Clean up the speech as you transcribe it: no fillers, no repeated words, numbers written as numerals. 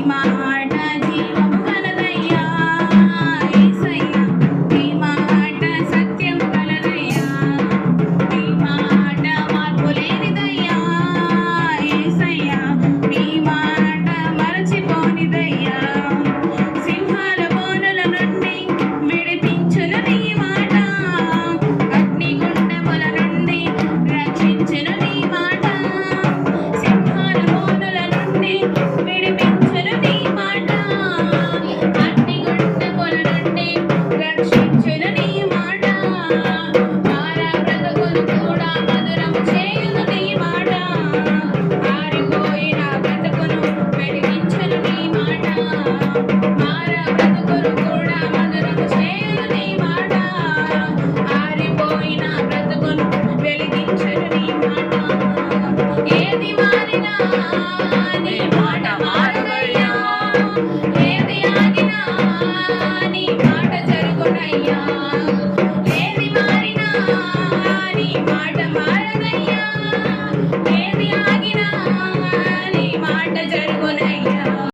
మాట జీవము గలదయ్యా యేసయ్యా నీ మాట సత్యము గలదయ్యా నీ మాట మార్పు లేనిదయ్యా యేసయ్యా నీ మాట మరచిపోనిదయ్యా సింహాల బోనుల నుండి విడిపించును నీ మాట అగ్నిగుండముల నుండి రక్షించును నీ మాట సింహాల బోనుల నుండి విడిపించును నీ మాట అగ్నిగుండముల నుండి రక్షించును నీ మాట మారా బ్రతుకును కూడా మధురము చేయును నీ మాట ఆరిపోయిన బ్రతుకును వెలిగించును నీ మాట మారా బ్రతుకును కూడా మధురము చేయును నీ మాట ఆరిపోయిన బ్రతుకును వెలిగించును నీ మాట ఏది మారినా నీ మాట మారదయ్యా ఏది ఆగినా నీ మాట జరుగునయ్యా ఏది మారినా నీ మాట మారదయ్యా ఏది ఆగినా